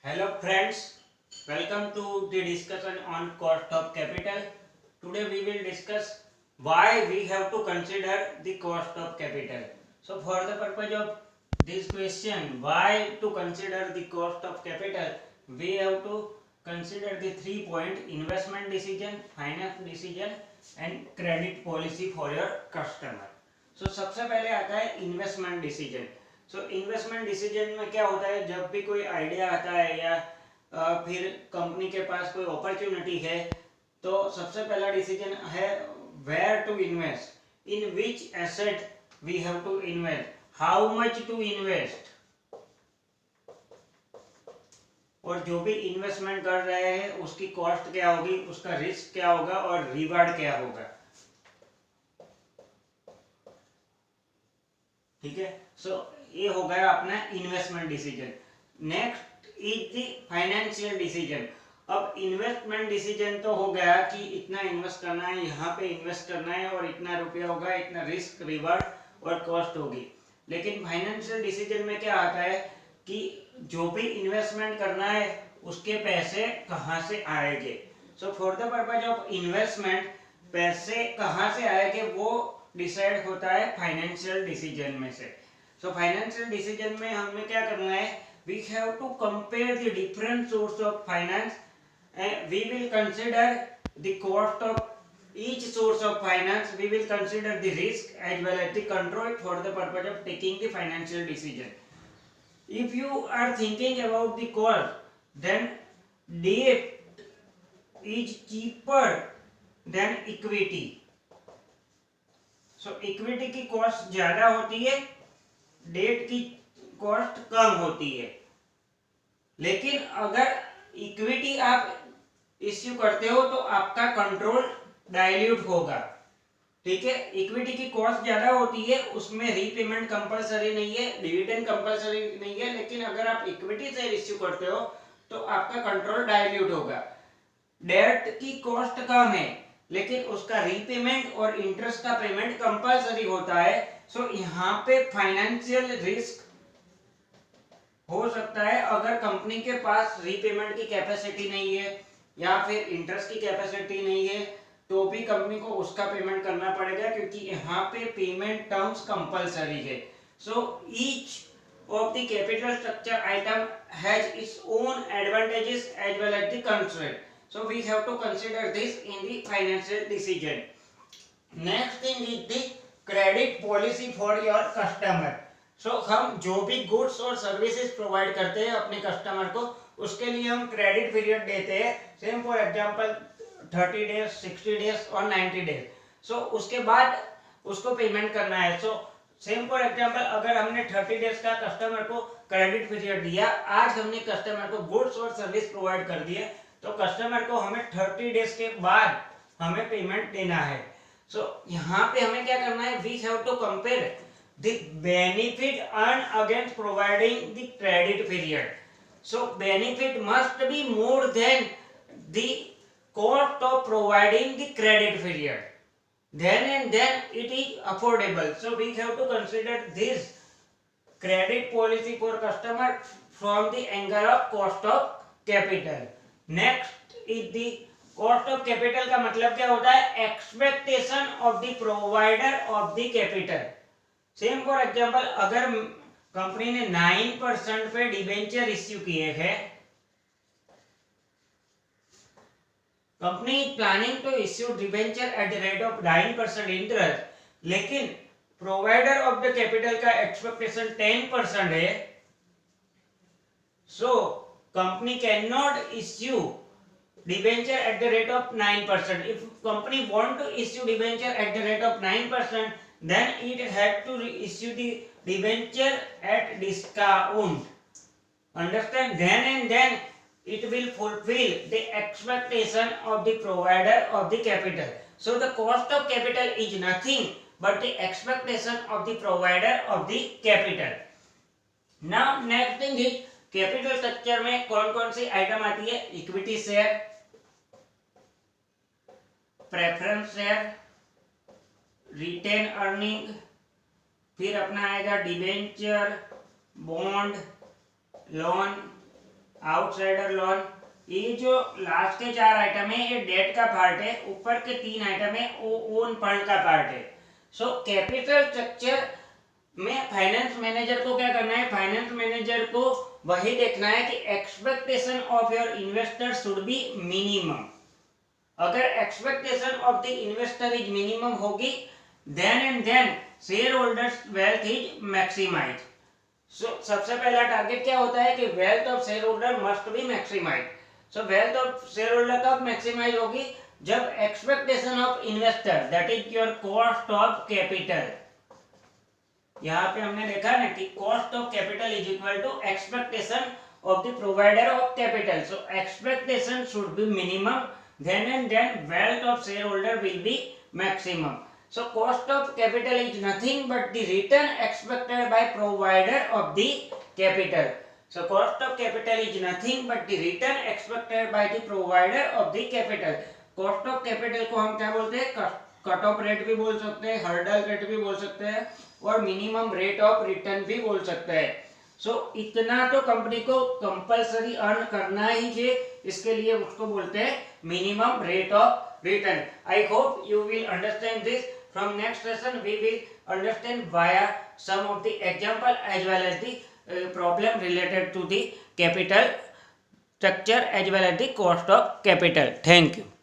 Hello friends, welcome to the discussion on cost of capital. Today we will discuss why we have to consider the cost of capital. So for the purpose of this question, why to consider the cost of capital, we have to consider the 3 point: investment decision, finance decision and credit policy for your customer. So सबसे पहले आता है investment decision. So investment decision में क्या होता है, जब भी कोई आइडिया आता है या फिर कंपनी के पास कोई अपॉर्चुनिटी है, तो सबसे पहला डिसीजन है where to invest, in which asset we have to invest, how much to invest, और जो भी इन्वेस्टमेंट कर रहे हैं उसकी कॉस्ट क्या होगी, उसका रिस्क क्या होगा और रिवार्ड क्या होगा. ठीक है. सो ये हो गया अपना investment decision. Next is the financial decision. अब इन्वेस्टमेंट डिसीजन तो हो गया कि इतना इन्वेस्ट करना है, यहाँ पे इन्वेस्ट करना है और इतना रुपया होगा, इतना रिस्क रिवार्ड और कॉस्ट होगी. लेकिन फाइनेंशियल डिसीजन में क्या आता है कि जो भी इन्वेस्टमेंट करना है उसके पैसे कहाँ से आएंगे. So for the purpose of investment पैसे कहाँ से आएंगे वो डिसाइड होता है फाइनेंशियल डिसीजन में से. सो फाइनेंशियल डिसीजन में हमें क्या करना है, we have to compare the different source of finance and we will consider the cost of each source of finance. We will consider the risk as well as the control for the purpose of taking the financial decision. If you are thinking about the cost, then debt is cheaper than equity. So equity की cost ज्यादा होती है, date की cost कम होती है. लेकिन अगर equity आप इश्यू करते हो तो आपका कंट्रोल डाइल्यूट होगा. ठीक है. इक्विटी की कॉस्ट ज्यादा होती है, उसमें रीपेमेंट कंपलसरी नहीं है, डिविडेंड कंपलसरी नहीं है. लेकिन अगर आप इक्विटी शेयर इश्यू करते हो तो आपका कंट्रोल डाइल्यूट होगा. डेट की कॉस्ट कम है लेकिन उसका रीपेमेंट और इंटरेस्ट का पेमेंट कंपलसरी होता है. सो यहाँ पे फाइनेंशियल रिस्क हो सकता है अगर कंपनी के पास रीपेमेंट की कैपेसिटी नहीं है या फिर इंटरेस्ट की कैपेसिटी नहीं है तो भी कंपनी को उसका पेमेंट करना पड़ेगा, क्योंकि यहाँ पे पेमेंट टर्म्स कंपलसरी है. So each of the capital structure item has its own advantages as well as the constraint. So we have to consider this in the financial decision. Next thing is the credit policy for your customer. So हम जो भी goods और services provide करते हैं अपने customer को, उसके लिए हम क्रेडिट पीरियड देते हैं. Same for example 30 days, 60 days और 90 डेज. सो उसके बाद उसको पेमेंट करना है. सो सेम फॉर एग्जांपल अगर हमने 30 डेज का कस्टमर को क्रेडिट पीरियड दिया, आज हमने कस्टमर को गुड्स और सर्विस प्रोवाइड कर दिए, तो कस्टमर को हमें 30 डेज के बाद हमें पेमेंट देना है. सो यहाँ पे हमें क्या करना है, we have to compare the benefit earn against providing the credit period. So benefit must be more than the cost of providing the credit period, then and then it is affordable. So we have to consider this credit policy for customer from the angle of cost of capital. Next is the cost of capital. का मतलब क्या होता है, expectation of the provider of the capital. Same for example अगर company ने 9% पे debenture issue किए हैं, company planning to issue debenture at the rate of 9% interest, लेकिन प्रोवाइडर ऑफ द कैपिटल का एक्सपेक्टेशन 10% है. सो company cannot issue debenture at the rate of 9%. If company want to issue debenture at the rate of 9%, then it had to issue the debenture at discount. Understand? Then and then it will fulfill the expectation of the provider of the capital. So the cost of capital is nothing but the expectation of the provider of the capital. Now next thing is capital structure में कौन कौन सी item आती है, equity share, preference share, retained earning, फिर अपना आएगा debenture, bond, loan, outsider loan, ये जो लास्ट के 4 आइटम है ये डेट का पार्ट है, ऊपर के 3 आइटम है वो ओन फंड का पार्ट है। सो कैपिटल स्ट्रक्चर में फाइनेंस मैनेजर को क्या करना है, फाइनेंस मैनेजर को वही देखना है कि expectation of your investor should be minimum. अगर expectation of the investor is minimum होगी then and then share holders wealth is maximise. So सबसे पहला टारगेट क्या होता है कि wealth of share holder must be maximise. So wealth of share holder कब maximise होगी, जब expectation of investor that is your cost of capital, यहाँ पे हमने देखा ना कि cost of capital is equal to expectation of the provider of capital. So expectation should be minimum, then and then wealth of shareholder will be maximum. So cost of capital is nothing but the return expected by provider of the capital. So cost of capital is nothing but the return expected by the provider of the capital. Cost of capital को हम क्या बोलते हैं, cut off rate भी बोल सकते हैं, hurdle rate भी बोल सकते हैं और मिनिमम रेट ऑफ रिटर्न भी बोल सकते हैं। सो इतना तो कंपनी को कंपलसरी अर्न करना ही चाहिए, इसके लिए उसको बोलते हैं minimum rate of return. I hope you will understand this. From next session we will understand via some of the example as well as the problem related to the capital structure as well as the cost of capital. Thank you.